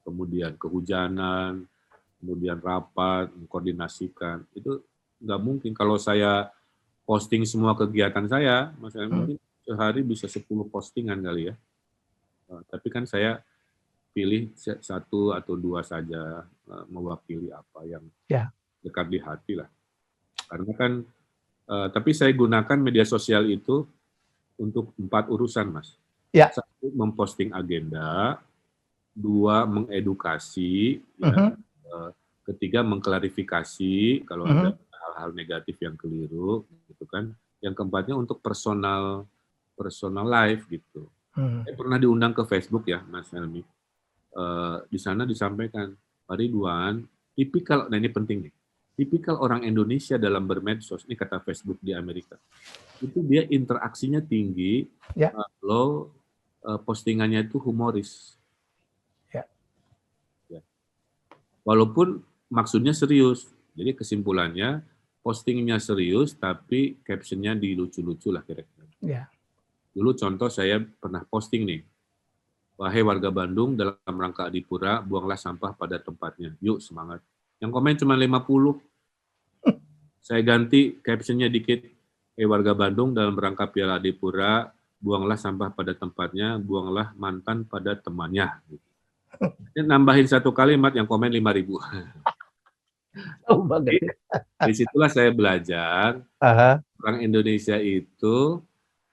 kemudian kehujanan, kemudian rapat, mengkoordinasikan. Itu nggak mungkin kalau saya posting semua kegiatan saya, maksudnya mungkin sehari bisa 10 postingan kali ya. Tapi kan saya pilih 1 atau 2 saja mewakili apa yang dekat di hati lah. Karena kan, tapi saya gunakan media sosial itu untuk 4 urusan, Mas. Ya. 1, memposting agenda, 2, mengedukasi, ya. 3, mengklarifikasi kalau ada hal-hal negatif yang keliru, gitu kan. Yang keempatnya untuk personal life gitu. Saya pernah diundang ke Facebook ya, Mas Helmi. Di sana disampaikan, Pak Ridwan, nah ini penting nih, tipikal orang Indonesia dalam bermedsos, ini kata Facebook di Amerika, itu dia interaksinya tinggi kalau postingannya itu humoris. Ya. Ya. Walaupun maksudnya serius. Jadi kesimpulannya, postingnya serius, tapi captionnya dilucu-lucu lah kira-kira. Ya. Dulu contoh saya pernah posting nih, wahai warga Bandung, dalam rangka Adipura, buanglah sampah pada tempatnya. Yuk, semangat. Yang komen cuma 50. Saya ganti captionnya dikit. Warga Bandung, dalam rangka Piala Adipura, buanglah sampah pada tempatnya, buanglah mantan pada temannya. Ini nambahin 1 kalimat, yang komen 5.000. Oh, banget. Disitulah saya belajar, orang Indonesia itu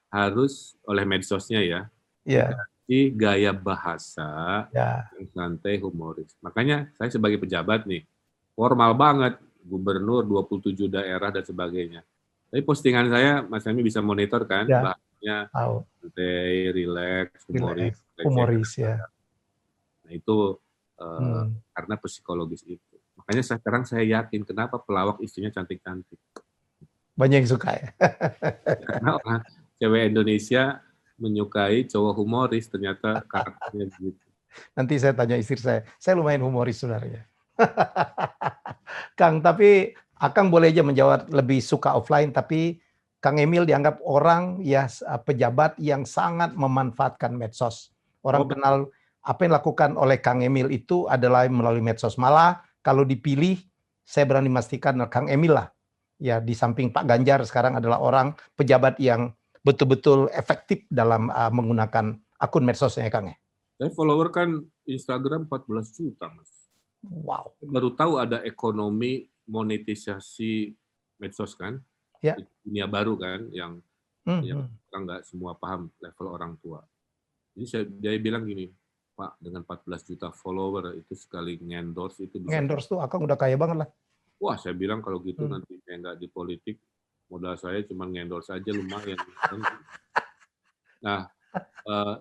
harus oleh medsosnya ya, dikasih gaya bahasa yang santai, humoris. Makanya saya sebagai pejabat nih, formal banget, gubernur 27 daerah dan sebagainya. Tapi postingan saya, Mas Hemi bisa monitor kan, bahasanya santai, relax, humoris ya. Nah itu karena psikologis itu. Makanya sekarang saya yakin kenapa pelawak istrinya cantik-cantik. Banyak yang suka ya. Karena orang cewek Indonesia menyukai cowok humoris, ternyata karakternya begitu. Nanti saya tanya istri saya lumayan humoris sebenarnya. Kang, tapi Akang boleh aja menjawab lebih suka offline, tapi Kang Emil dianggap orang ya pejabat yang sangat memanfaatkan medsos. Orang kenal apa yang dilakukan oleh Kang Emil itu adalah melalui medsos. Malah kalau dipilih, saya berani memastikan Kang Emil lah. Ya, di samping Pak Ganjar sekarang adalah orang pejabat yang betul-betul efektif dalam menggunakan akun medsosnya, Kang. Saya follower kan Instagram 14 juta, Mas. Wow. Baru tahu ada ekonomi monetisasi medsos kan? Ya. Dunia baru kan, yang orang nggak semua paham level orang tua. Jadi dia bilang gini, Pak, dengan 14 juta follower itu sekali ngendorse itu bisa. Ngendorse tuh Akang udah kaya banget lah. Wah, saya bilang kalau gitu nanti saya nggak di politik, modal saya cuma ngendorse aja lumayan. Nah,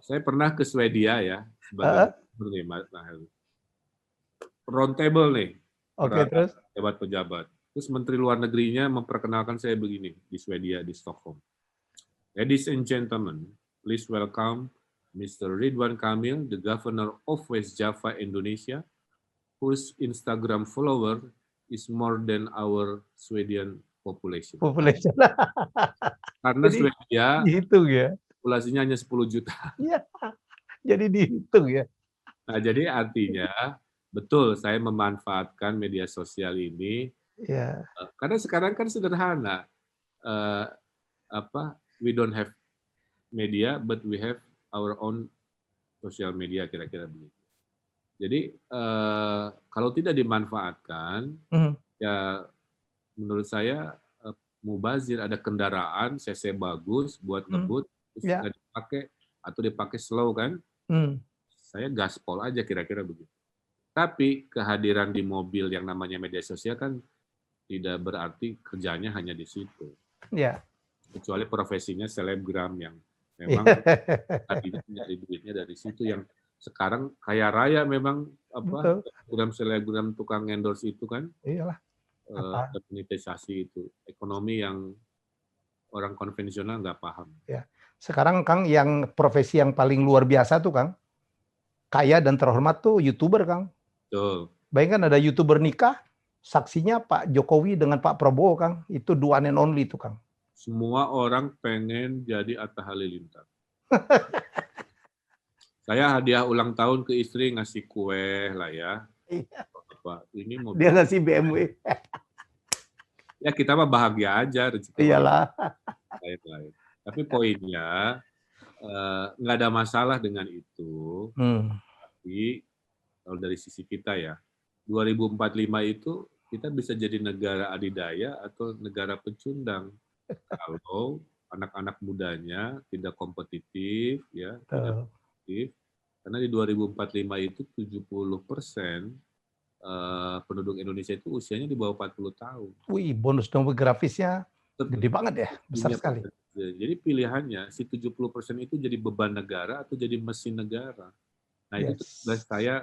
saya pernah ke Swedia ya, sebagai roundtable nih, terus? pejabat-pejabat. Terus Menteri Luar Negerinya memperkenalkan saya begini di Swedia, di Stockholm. Ladies and gentlemen, please welcome Mr. Ridwan Kamil, the Governor of West Java, Indonesia, whose Instagram follower is more than our Swedish population. Karena Swedia dihitung ya. Populasinya hanya 10 juta. Iya. Jadi dihitung ya. Nah, jadi artinya betul saya memanfaatkan media sosial ini. Ya. Karena sekarang kan sederhana. We don't have media but we have our own social media, kira-kira begitu. Jadi kalau tidak dimanfaatkan, ya menurut saya mubazir, ada kendaraan CC bagus buat ngebut, terus nggak dipakai atau dipakai slow kan? Saya gaspol aja kira-kira begitu. Tapi kehadiran di mobil yang namanya media sosial kan tidak berarti kerjanya hanya di situ. Ya. Kecuali profesinya selebgram yang memang tadinya nyari duitnya dari situ, yang sekarang kaya raya memang selebgram tukang endorse itu kan. Iyalah. Monetisasi itu ekonomi yang orang konvensional nggak paham. Ya. Sekarang Kang, yang profesi yang paling luar biasa tuh Kang, kaya dan terhormat tuh YouTuber Kang. Betul. Bayangkan ada YouTuber nikah, saksinya Pak Jokowi dengan Pak Prabowo Kang, itu the one and only tuh Kang. Semua orang pengen jadi Atta Halilintar. Saya hadiah ulang tahun ke istri ngasih kue lah ya. Ini mobil. Dia ngasih BMW. Ya kita mah bahagia aja rezeki. Iyalah. Lain-lain. Tapi poinnya nggak ada masalah dengan itu. Tapi kalau dari sisi kita ya, 2045 itu kita bisa jadi negara adidaya atau negara pecundang kalau anak-anak mudanya tidak kompetitif, ya, tidak Betul. kompetitif. Karena di 2045 itu 70% penduduk Indonesia itu usianya di bawah 40 tahun. Wih, bonus demografisnya gede banget ya, besar Punya sekali. jadi pilihannya si 70% itu jadi beban negara atau jadi mesin negara. Nah itu tugas Yes. saya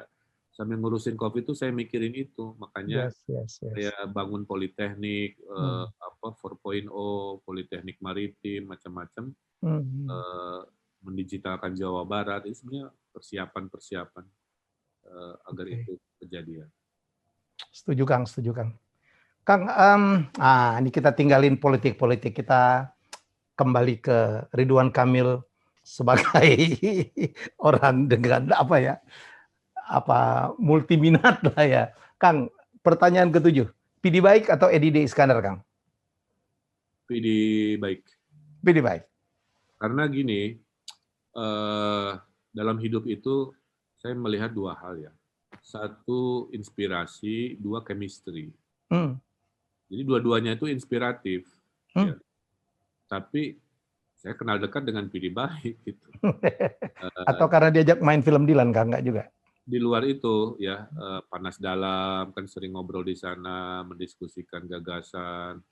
sambil ngurusin COVID itu saya mikirin itu. Makanya Yes, yes, saya yes. bangun politeknik, Hmm. 4.0, politeknik maritim, macam-macam, Hmm. eh, mendigitalkan Jawa Barat. Itu sebenarnya persiapan-persiapan agar Oke. itu kejadian. Setuju Kang, setuju Kang. Kang, ini kita tinggalin politik-politik, kita kembali ke Ridwan Kamil sebagai orang dengan multiminat lah ya. Kang, pertanyaan ketujuh, Pilih Baik atau Edi D. Iskandar, Kang? Pilih baik. Pilih Baik. Karena gini, dalam hidup itu saya melihat dua hal ya. Satu inspirasi, dua chemistry. Jadi dua-duanya itu inspiratif. Ya. Tapi saya kenal dekat dengan Pilih Baik gitu. Atau karena diajak main film Dilan, Kang? Enggak juga? Di luar itu ya, Panas Dalam kan sering ngobrol di sana, mendiskusikan gagasan.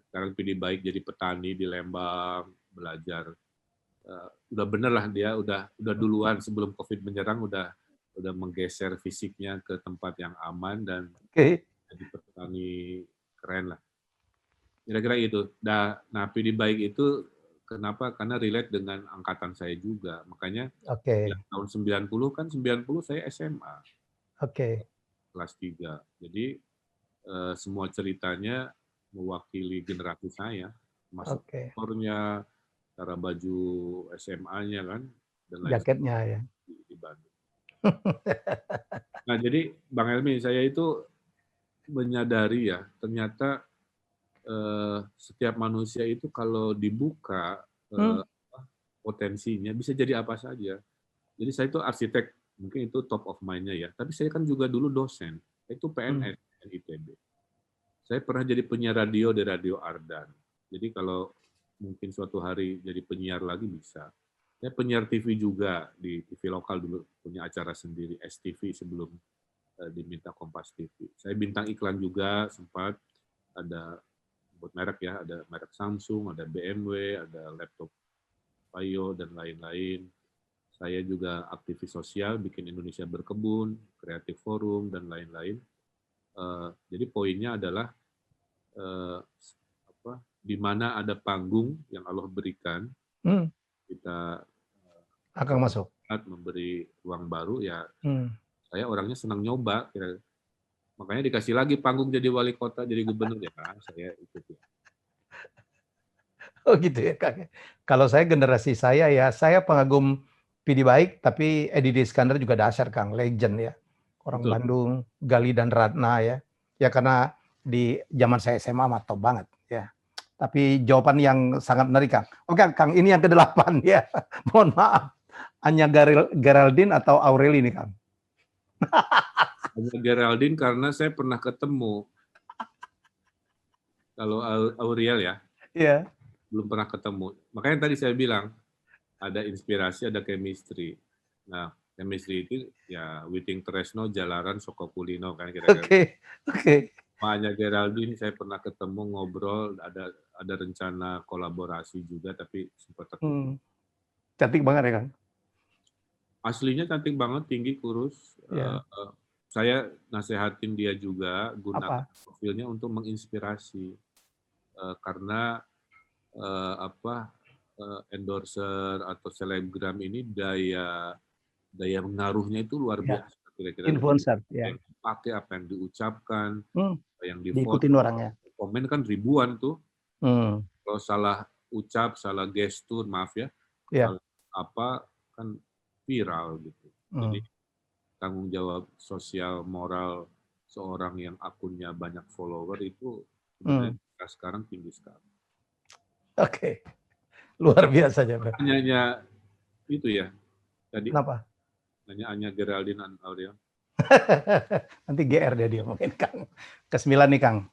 Sekarang Pilih Baik jadi petani di Lembang, belajar. Udah bener lah dia udah duluan sebelum COVID menyerang udah menggeser fisiknya ke tempat yang aman dan jadi petani keren lah. Kira-kira gitu. Nah, Pilih Baik itu kenapa? Karena relate dengan angkatan saya juga. Makanya ya, tahun 90 kan 90 saya SMA. Kelas 3. Jadi semua ceritanya mewakili generasi saya. Masuk motornya, cara baju SMA-nya kan, dan lain jaketnya ya. di Bandung. Nah, jadi Bang Helmi, saya itu menyadari ya, ternyata setiap manusia itu kalau dibuka potensinya bisa jadi apa saja. Jadi saya itu arsitek, mungkin itu top of mind-nya ya. Tapi saya kan juga dulu dosen, itu PNS ITB. Saya pernah jadi penyiar radio di Radio Ardan. Jadi kalau mungkin suatu hari jadi penyiar lagi bisa. Saya penyiar TV juga di TV lokal dulu, punya acara sendiri, STV sebelum diminta Kompas TV. Saya bintang iklan juga, sempat ada buat merek ya, ada merek Samsung, ada BMW, ada laptop Vaio, dan lain-lain. Saya juga aktivis sosial, bikin Indonesia Berkebun, Kreatif Forum, dan lain-lain. Jadi poinnya adalah di mana ada panggung yang Allah berikan, kita akan masuk, memberi ruang baru ya. Saya orangnya senang nyoba, makanya dikasih lagi panggung jadi wali kota, jadi gubernur ya, saya ikut ya. Oh gitu ya Kang. Kalau saya generasi saya ya, saya pengagum Pilih Baik, tapi Edi D. Iskandar juga dasar Kang, legend ya. Orang Betul. Bandung, Gali dan Ratna ya. Ya karena di zaman saya SMA mah top banget ya. Tapi jawaban yang sangat menarik Kang. Oke Kang, ini yang ke-8 ya. Mohon maaf. Anya Geraldine atau Aureli nih Kang? Anya Geraldine karena saya pernah ketemu. Kalau Auriel ya, belum pernah ketemu. Makanya tadi saya bilang, ada inspirasi, ada chemistry. Nah, chemistry itu ya Witing Tresno, Jalaran, Soko Kulino kan kira-kira. Oke. Anya Geraldine saya pernah ketemu, ngobrol, ada rencana kolaborasi juga, tapi sempat tertutup. Cantik banget ya Kang? Aslinya cantik banget, tinggi, kurus. Saya nasehatin dia juga gunakan profilnya untuk menginspirasi, karena endorser atau selebgram ini daya pengaruhnya itu luar biasa. Kira-kira influencer yang dipakai, apa yang diucapkan, yang diikutin orangnya. Komen kan ribuan tuh. Kalau salah ucap, salah gestur, maaf ya, salah apa kan viral gitu. Jadi tanggung jawab sosial moral seorang yang akunnya banyak follower itu sebenarnya sekarang tinggi sekali. Oke, luar biasa ya. Hanya itu ya tadi. Kenapa? Hanya Geraldine dan Aurel. Nanti GR dia mungkin Kang. Ke-9 nih Kang.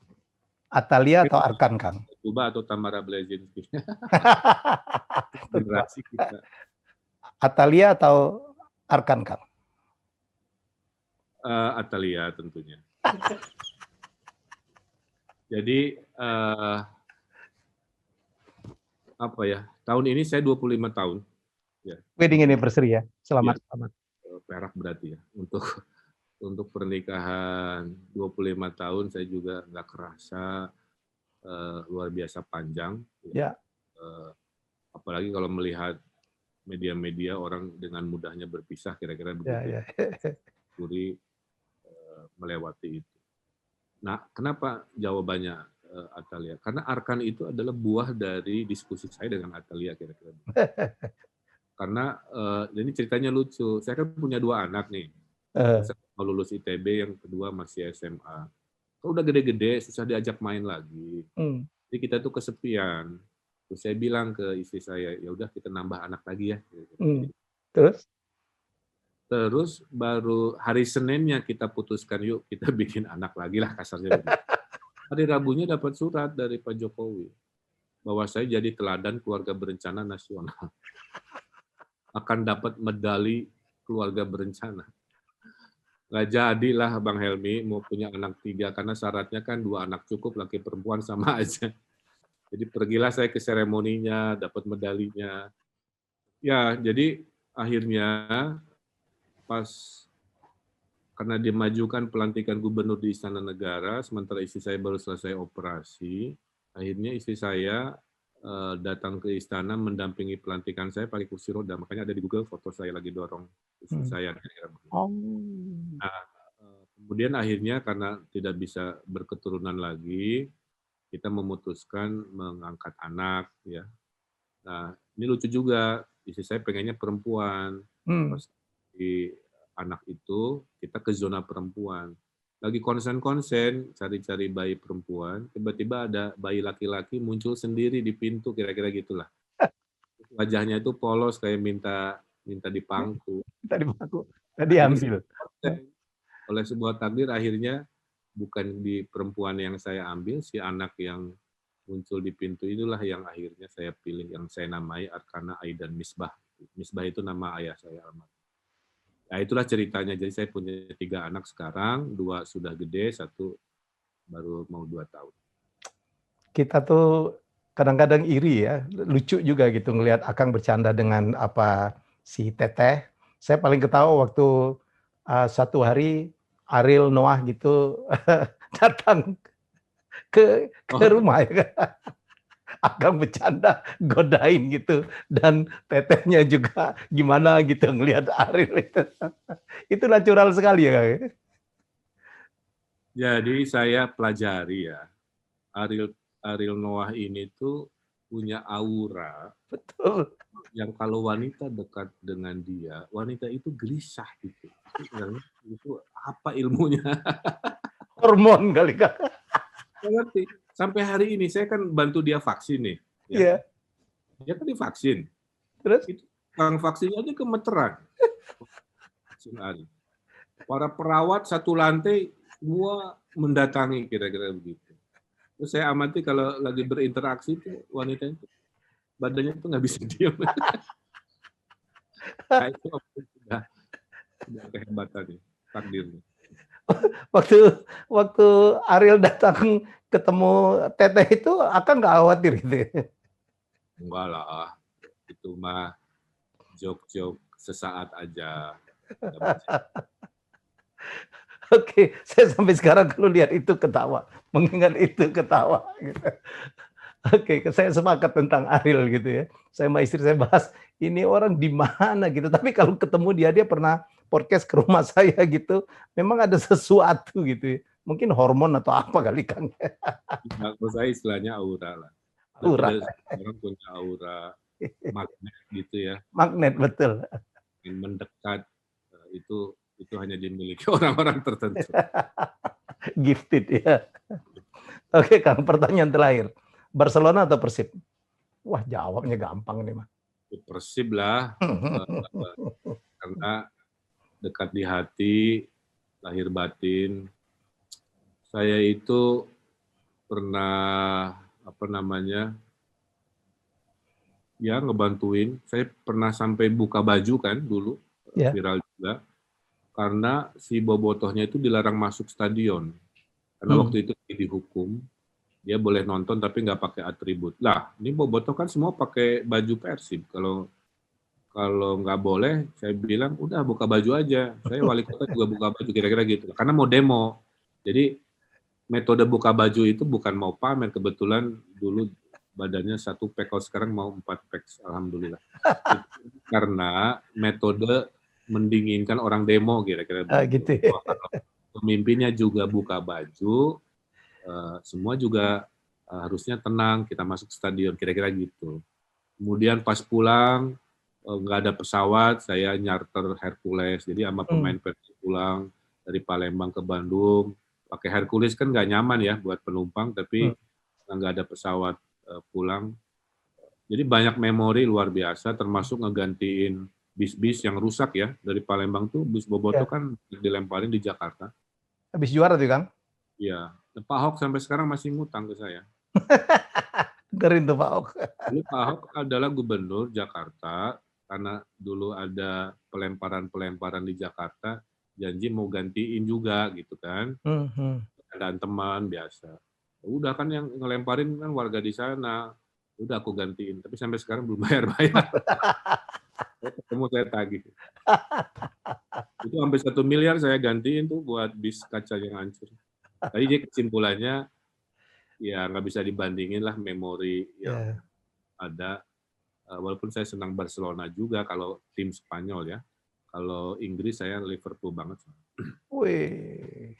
Atalia atau Arkan Kang? Tuba atau Tamara Blazinski. Generasi kita. Atalia atau Arkan, Kang? Atalia tentunya. Jadi apa ya? Tahun ini saya 25 tahun. Ya. Wedding anniversary ya. Selamat. Perak berarti ya. Untuk pernikahan 25 tahun saya juga nggak kerasa luar biasa panjang. Ya. Apalagi kalau melihat media-media orang dengan mudahnya berpisah kira-kira begitu. Syukuri melewati itu. Nah, kenapa jawabannya Atalia? Karena Arkan itu adalah buah dari diskusi saya dengan Atalia kira-kira. Karena ini ceritanya lucu. Saya kan punya 2 anak nih. Yang mau lulus ITB, yang kedua masih SMA. Kalau udah gede-gede, susah diajak main lagi. Jadi kita tuh kesepian. Terus saya bilang ke istri saya, ya udah kita nambah anak lagi ya. Terus baru hari Seninnya kita putuskan, yuk kita bikin anak lagi lah kasarnya. Hari Rabunya dapat surat dari Pak Jokowi bahwa saya jadi teladan keluarga berencana nasional. Akan dapat medali keluarga berencana. Nggak jadilah Bang Helmi mau punya anak 3 karena syaratnya kan 2 anak cukup, laki perempuan sama aja. Jadi pergilah saya ke seremoninya, dapat medalinya. Ya, jadi akhirnya pas karena dimajukan pelantikan gubernur di Istana Negara, sementara istri saya baru selesai operasi, akhirnya istri saya datang ke istana mendampingi pelantikan saya pakai kursi roda. Makanya ada di Google foto saya lagi dorong istri saya. Nah, kemudian akhirnya karena tidak bisa berketurunan lagi, kita memutuskan mengangkat anak. Ya. Nah, ini lucu juga. Istri saya pengennya perempuan. Pas di anak itu, kita ke zona perempuan. Lagi konsen-konsen, cari-cari bayi perempuan, tiba-tiba ada bayi laki-laki muncul sendiri di pintu, kira-kira gitulah. Wajahnya itu polos, kayak minta dipangku. Tadi ambil. Oleh sebuah takdir, akhirnya bukan di perempuan yang saya ambil, si anak yang muncul di pintu itulah yang akhirnya saya pilih, yang saya namai Arkana Aidan Misbah. Misbah itu nama ayah saya. Nah, itulah ceritanya. Jadi saya punya 3 anak sekarang, 2 sudah gede, 1 baru mau 2 tahun. Kita tuh kadang-kadang iri ya, lucu juga gitu ngelihat Akang bercanda dengan si Teteh. Saya paling ketawa waktu satu hari Ariel Noah gitu datang ke rumah ya. Akang bercanda, godain gitu, dan Tetehnya juga gimana gitu ngelihat Ariel itu. Itu natural sekali ya, Kang. Jadi saya pelajari ya, Ariel Noah ini tuh punya aura. Betul. Yang kalau wanita dekat dengan dia, wanita itu gelisah gitu. Itu apa ilmunya? Hormon kali, Kak. Saya ngerti. Sampai hari ini saya kan bantu dia vaksin nih. Iya. Dia kan divaksin. Terus? Itu orang vaksinnya aja gemeteran. Vaksin Ari. Para perawat satu lantai semua mendatangi kira-kira begitu. Terus saya amati kalau lagi berinteraksi itu wanita itu badannya tuh nggak bisa diam. Nah, itu sudah kehebatannya, takdirnya. Waktu Ariel datang ketemu Teteh itu, Akang nggak khawatir gitu? Enggak lah, itu mah joke-joke sesaat aja. Oke, saya sampai sekarang kalau lihat itu ketawa, mengingat itu ketawa. Gitu. Oke, saya sepakat tentang Ariel gitu ya. Saya sama istri saya bahas, ini orang di mana gitu. Tapi kalau ketemu dia pernah podcast ke rumah saya gitu, memang ada sesuatu gitu ya. Mungkin hormon atau apa kali, Kang. Kalau saya istilahnya aura lah. Aura. Orang punya aura magnet gitu ya. Magnet, betul. Yang mendekat, itu hanya dimiliki orang-orang tertentu. Gifted ya. Oke, Kang, pertanyaan terakhir. Barcelona atau Persib? Wah, jawabnya gampang nih, mah. Persib lah, karena dekat di hati, lahir batin. Saya itu pernah ya ngebantuin. Saya pernah sampai buka baju kan dulu, viral juga. Karena si bobotohnya itu dilarang masuk stadion. Karena waktu itu dihukum, dia boleh nonton tapi nggak pakai atribut. Lah, ini bobotoh kan semua pakai baju Persib. Kalau nggak boleh, saya bilang udah buka baju aja. Saya wali kota juga buka baju, kira-kira gitu. Karena mau demo. Jadi metode buka baju itu bukan mau pamer. Kebetulan dulu badannya 1 pack, kalau sekarang mau 4 pack, alhamdulillah. Karena metode mendinginkan orang demo, kira-kira gitu. Pemimpinnya juga buka baju, semua juga harusnya tenang, kita masuk stadion, kira-kira gitu. Kemudian pas pulang, nggak ada pesawat, saya nyarter Hercules, jadi sama pemain Persib pulang dari Palembang ke Bandung, pakai Hercules kan nggak nyaman ya buat penumpang, tapi nggak ada pesawat pulang. Jadi banyak memori luar biasa, termasuk ngegantiin bis-bis yang rusak ya, dari Palembang tuh bis bobotoh kan dilemparin di Jakarta. Habis juara tuh Kang? Iya, Pak Ahok sampai sekarang masih ngutang ke saya. Dengerin tuh Pak Ahok. Dulu Pak Ahok adalah gubernur Jakarta, karena dulu ada pelemparan-pelemparan di Jakarta, janji mau gantiin juga gitu kan. Dan teman biasa. Udah kan yang ngelemparin kan warga di sana. Udah aku gantiin, tapi sampai sekarang belum bayar-bayar. Ketemu saya tagih. Itu hampir 1 miliar saya gantiin tuh buat bis kaca yang hancur. Tadi dia kesimpulannya, ya nggak bisa dibandingin lah memori yang ada. Walaupun saya senang Barcelona juga kalau tim Spanyol ya. Kalau Inggris saya Liverpool banget. Wih,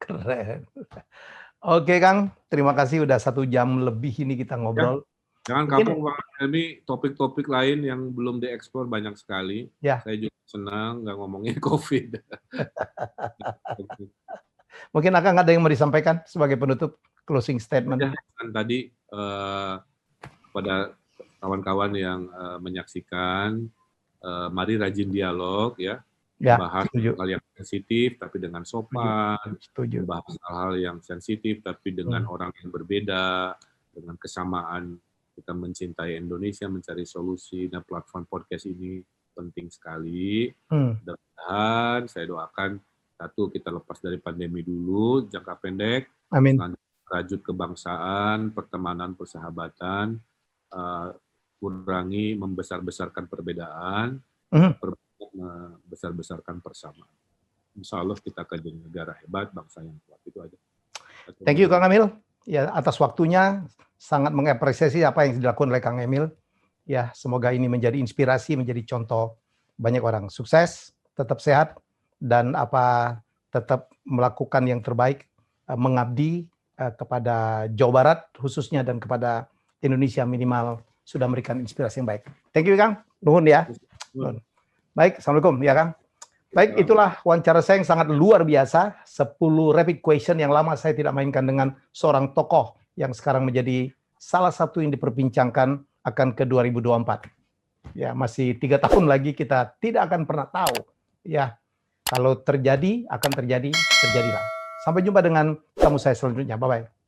keren. Oke Kang, terima kasih udah 1 jam lebih ini kita ngobrol. Jangan kapok Bang, ini topik-topik lain yang belum dieksplor banyak sekali. Saya juga senang nggak ngomongin COVID. Mungkin Akang ada yang mau disampaikan sebagai penutup, closing statement. Tadi pada kawan-kawan yang menyaksikan, mari rajin dialog ya. Bahas hal yang sensitif tapi dengan sopan, bahas hal-hal yang sensitif tapi dengan orang yang berbeda, dengan kesamaan kita mencintai Indonesia, mencari solusi. Nah, platform podcast ini penting sekali. Mudah-mudahan saya doakan, 1, kita lepas dari pandemi dulu, jangka pendek. Amin. Rajut kebangsaan, pertemanan, persahabatan, kurangi membesar-besarkan perbedaan, membesar-besarkan persamaan. Insya Allah kita akan jadi negara hebat, bangsa yang kuat. Itu aja. Thank you Kang Emil. Ya, atas waktunya, sangat mengapresiasi apa yang dilakukan oleh Kang Emil. Ya, semoga ini menjadi inspirasi, menjadi contoh banyak orang. Sukses, tetap sehat, dan tetap melakukan yang terbaik, mengabdi kepada Jawa Barat khususnya dan kepada Indonesia, minimal sudah memberikan inspirasi yang baik. Thank you Kang. Nuhun ya. Nuhun. Baik, Assalamualaikum ya Kang. Baik, itulah wawancara saya yang sangat luar biasa. 10 rapid question yang lama saya tidak mainkan dengan seorang tokoh yang sekarang menjadi salah satu yang diperbincangkan akan ke 2024. Ya, masih 3 tahun lagi kita tidak akan pernah tahu. Ya, kalau terjadi, akan terjadi, terjadilah. Sampai jumpa dengan tamu saya selanjutnya. Bye-bye.